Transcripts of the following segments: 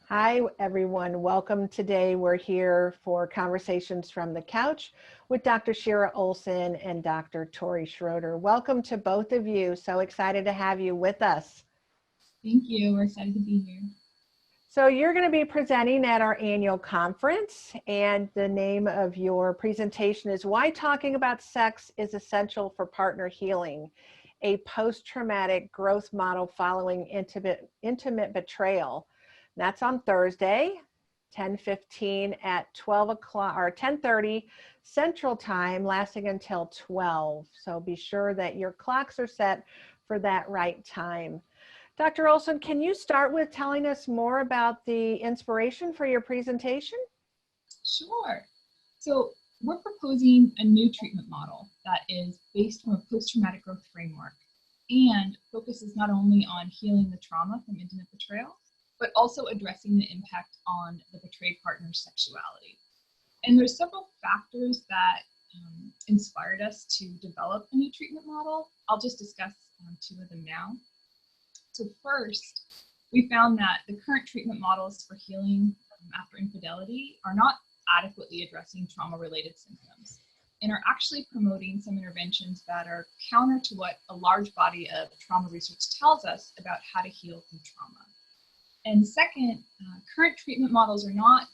Hi, everyone. Welcome. Today, we're here for Conversations from the Couch with Dr. Shira Olsen and Dr. Tori Schroder. Welcome to both of you. So excited to have you with us. Thank you. We're excited to be here. So you're going to be presenting at our annual conference, and the name of your presentation is Why Talking About Sex is Essential for Partner Healing, a Post-Traumatic Growth Model Following Intimate Betrayal. That's on Thursday, 10:15 at 12 o'clock or 10:30 Central Time, lasting until 12. So be sure that your clocks are set for that right time. Dr. Olsen, can you start with telling us more about the inspiration for your presentation? Sure. So we're proposing a new treatment model that is based on a post-traumatic growth framework and focuses not only on healing the trauma from intimate betrayal, but also addressing the impact on the betrayed partner's sexuality. And there's several factors that inspired us to develop a new treatment model. I'll just discuss two of them now. So first, we found that the current treatment models for healing after infidelity are not adequately addressing trauma-related symptoms and are actually promoting some interventions that are counter to what a large body of trauma research tells us about how to heal from trauma. And second, current treatment models are not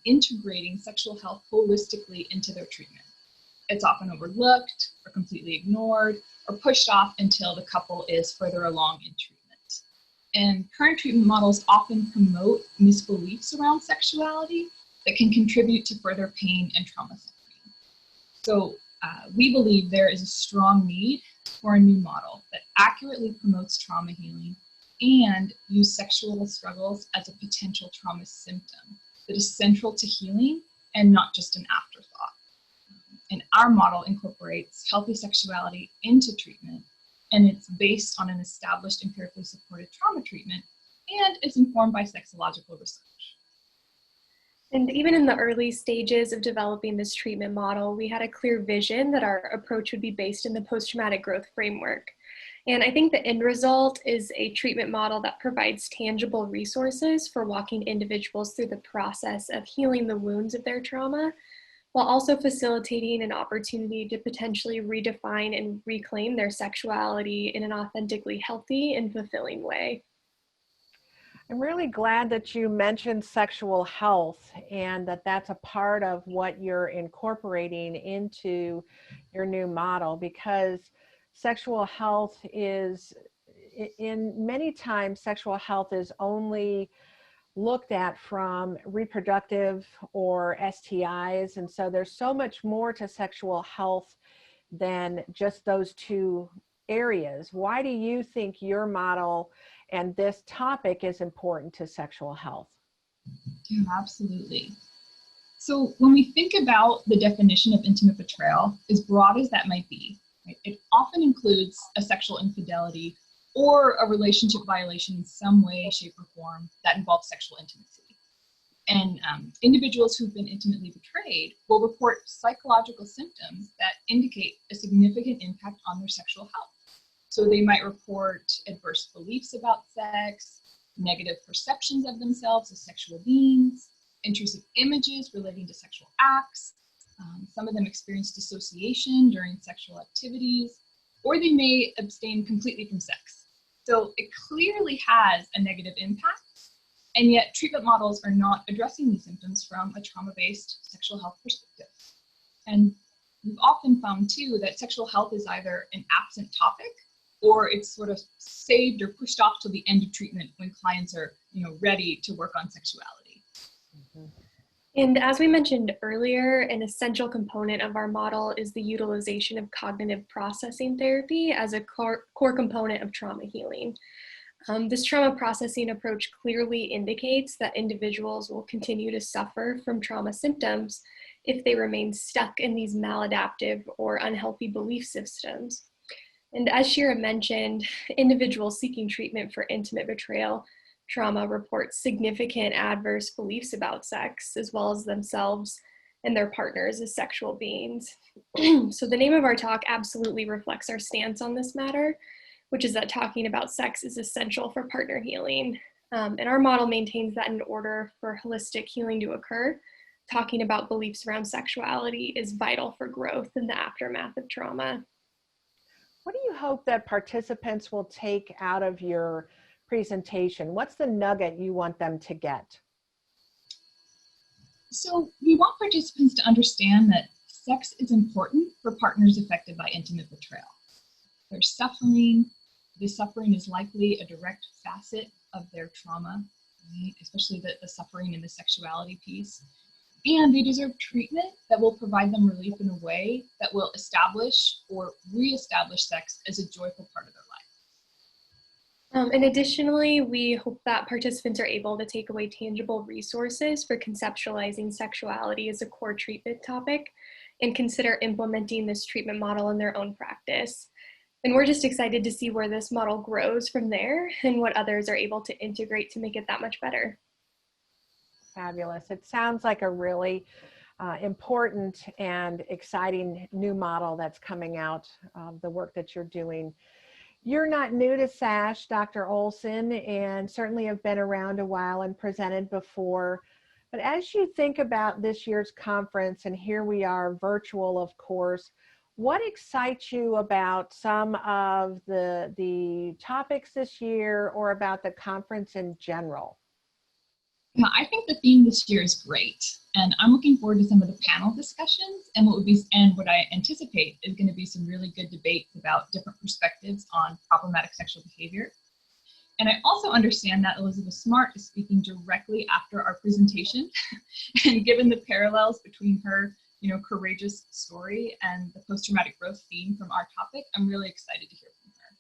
integrating sexual health holistically into their treatment. It's often overlooked or completely ignored or pushed off until the couple is further along in treatment. And current treatment models often promote misbeliefs around sexuality that can contribute to further pain and trauma suffering. So we believe there is a strong need for a new model that accurately promotes trauma healing and use sexual struggles as a potential trauma symptom that is central to healing and not just an afterthought. And our model incorporates healthy sexuality into treatment, and it's based on an established empirically supported trauma treatment, and it's informed by sexological research. And even in the early stages of developing this treatment model, we had a clear vision that our approach would be based in the post-traumatic growth framework. And I think the end result is a treatment model that provides tangible resources for walking individuals through the process of healing the wounds of their trauma, while also facilitating an opportunity to potentially redefine and reclaim their sexuality in an authentically healthy and fulfilling way. I'm really glad that you mentioned sexual health and that that's a part of what you're incorporating into your new model, because sexual health is, in many times, sexual health is only looked at from reproductive or STIs. And so there's so much more to sexual health than just those two areas. Why do you think your model and this topic is important to sexual health? Yeah, absolutely. So when we think about the definition of intimate betrayal, as broad as that might be, right, it often includes a sexual infidelity or a relationship violation in some way, shape, or form that involves sexual intimacy. And individuals who've been intimately betrayed will report psychological symptoms that indicate a significant impact on their sexual health. So they might report adverse beliefs about sex, negative perceptions of themselves as sexual beings, intrusive images relating to sexual acts. Some of them experience dissociation during sexual activities, or they may abstain completely from sex. So it clearly has a negative impact, and yet treatment models are not addressing these symptoms from a trauma-based sexual health perspective. And we've often found too that sexual health is either an absent topic or it's sort of saved or pushed off till the end of treatment when clients are, ready to work on sexuality. Mm-hmm. And as we mentioned earlier, an essential component of our model is the utilization of cognitive processing therapy as a core component of trauma healing. This trauma processing approach clearly indicates that individuals will continue to suffer from trauma symptoms if they remain stuck in these maladaptive or unhealthy belief systems. And as Shira mentioned, individuals seeking treatment for intimate betrayal trauma report significant adverse beliefs about sex, as well as themselves and their partners as sexual beings. So the name of our talk absolutely reflects our stance on this matter, which is that talking about sex is essential for partner healing. And our model maintains that in order for holistic healing to occur, talking about beliefs around sexuality is vital for growth in the aftermath of trauma. What do you hope that participants will take out of your presentation? What's the nugget you want them to get? So we want participants to understand that sex is important for partners affected by intimate betrayal. There's suffering. This suffering is likely a direct facet of their trauma, right? Especially the suffering in the sexuality piece. And they deserve treatment that will provide them relief in a way that will establish or reestablish sex as a joyful part of their life. And additionally, we hope that participants are able to take away tangible resources for conceptualizing sexuality as a core treatment topic and consider implementing this treatment model in their own practice. And we're just excited to see where this model grows from there and what others are able to integrate to make it that much better. Fabulous. It sounds like a really important and exciting new model that's coming out of the work that you're doing. You're not new to SASH, Dr. Olsen, and certainly have been around a while and presented before. But as you think about this year's conference, and here we are virtual, of course, what excites you about some of the topics this year or about the conference in general? Yeah, I think the theme this year is great, and I'm looking forward to some of the panel discussions and what I anticipate is going to be some really good debates about different perspectives on problematic sexual behavior. And I also understand that Elizabeth Smart is speaking directly after our presentation, and given the parallels between her, courageous story and the post-traumatic growth theme from our topic, I'm really excited to hear from her.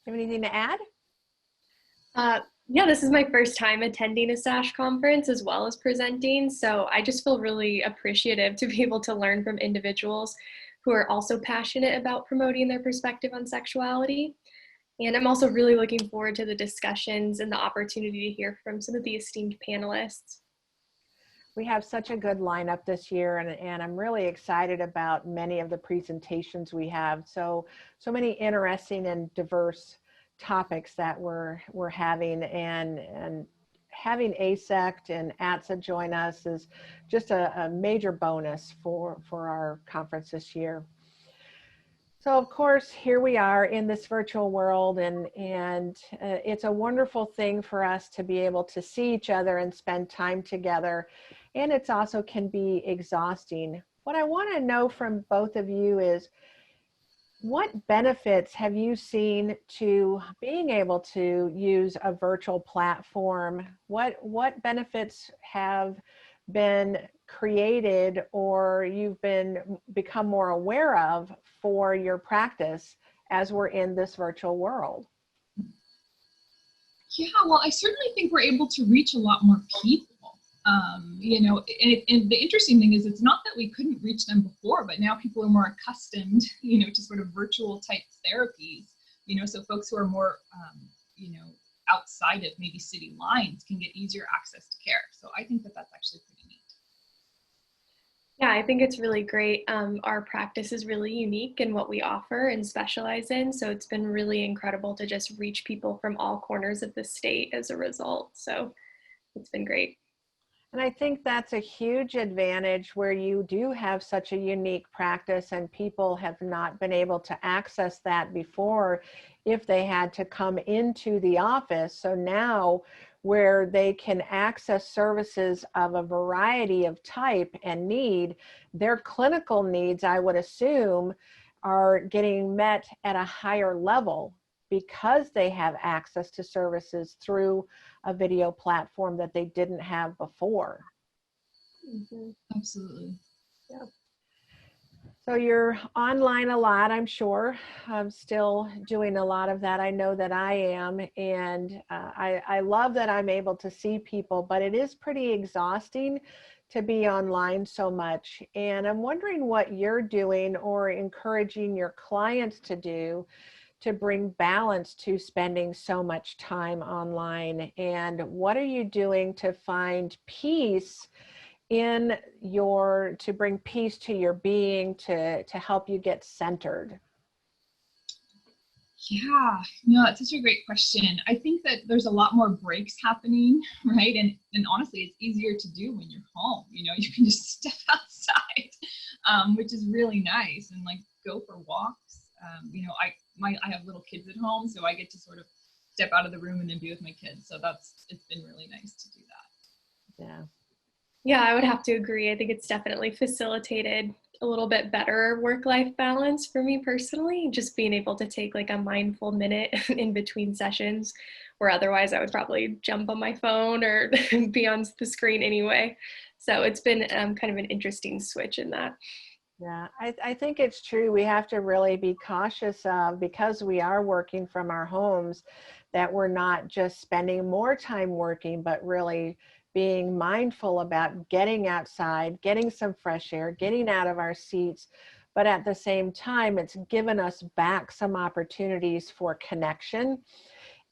Do you have anything to add? Yeah, this is my first time attending a SASH conference as well as presenting, so I just feel really appreciative to be able to learn from individuals who are also passionate about promoting their perspective on sexuality. And I'm also really looking forward to the discussions and the opportunity to hear from some of the esteemed panelists. We have such a good lineup this year, and I'm really excited about many of the presentations we have. So many interesting and diverse topics that we're having, and having ASECT and ATSA join us is just a major bonus for our conference this year. So of course, here we are in this virtual world, and it's a wonderful thing for us to be able to see each other and spend time together. And it's also can be exhausting. What I want to know from both of you is, what benefits have you seen to being able to use a virtual platform? What benefits have been created or you've become more aware of for your practice as we're in this virtual world? Yeah, well, I certainly think we're able to reach a lot more people. And the interesting thing is, it's not that we couldn't reach them before, but now people are more accustomed, to sort of virtual type therapies, so folks who are more, outside of maybe city lines can get easier access to care. So I think that that's actually pretty neat. Yeah, I think it's really great. Our practice is really unique in what we offer and specialize in. So it's been really incredible to just reach people from all corners of the state as a result. So it's been great. And I think that's a huge advantage where you do have such a unique practice and people have not been able to access that before if they had to come into the office. So now where they can access services of a variety of type and need, their clinical needs, I would assume, are getting met at a higher level because they have access to services through a video platform that they didn't have before. Mm-hmm. Absolutely. Yeah. So you're online a lot, I'm sure. I'm still doing a lot of that. I know that I am. And I love that I'm able to see people, but it is pretty exhausting to be online so much. And I'm wondering what you're doing or encouraging your clients to do to bring balance to spending so much time online. And what are you doing to find peace to bring peace to your being, to help you get centered? Yeah, no, it's such a great question. I think that there's a lot more breaks happening, right? And honestly, it's easier to do when you're home. You know, you can just step outside, which is really nice, and like go for walks. You know, I have little kids at home, so I get to sort of step out of the room and then be with my kids. So it's been really nice to do that. Yeah. Yeah, I would have to agree. I think it's definitely facilitated a little bit better work-life balance for me personally, just being able to take like a mindful minute in between sessions, where otherwise I would probably jump on my phone or be on the screen anyway. So it's been kind of an interesting switch in that. Yeah, I think it's true. We have to really be cautious of, because we are working from our homes, that we're not just spending more time working, but really being mindful about getting outside, getting some fresh air, getting out of our seats. But at the same time, it's given us back some opportunities for connection,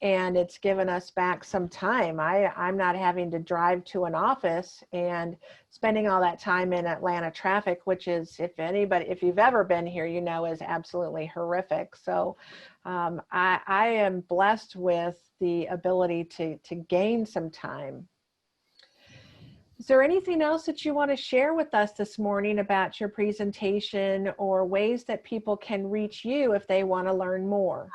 and it's given us back some time. I'm not having to drive to an office and spending all that time in Atlanta traffic, which is, if you've ever been here, you know, is absolutely horrific. So I am blessed with the ability to gain some time. Is there anything else that you want to share with us this morning about your presentation, or ways that people can reach you if they want to learn more?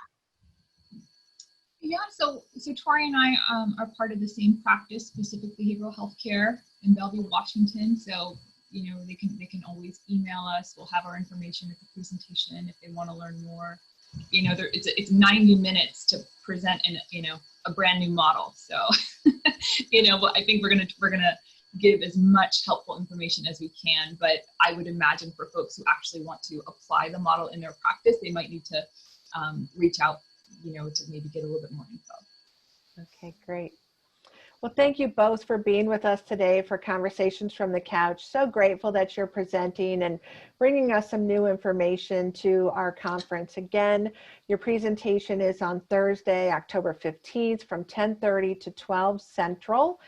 Yeah, so Tori and I are part of the same practice, specific behavioral health care in Bellevue, Washington. So, you know, they can always email us. We'll have our information at the presentation if they want to learn more. You know, it's 90 minutes to present a brand new model. So, you know, I think we're gonna give as much helpful information as we can. But I would imagine for folks who actually want to apply the model in their practice, they might need to reach out, you know, to maybe get a little bit more info. Okay, great. Well, thank you both for being with us today for Conversations from the Couch. So grateful that you're presenting and bringing us some new information to our conference. Again, your presentation is on Thursday, October 15th from 10:30 to 12 Central.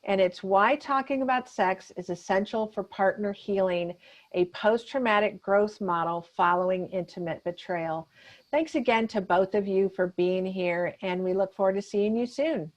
And it's Why Talking About Sex is Essential for Partner Healing, a Post-Traumatic Growth Model Following Intimate Betrayal. Thanks again to both of you for being here, and we look forward to seeing you soon.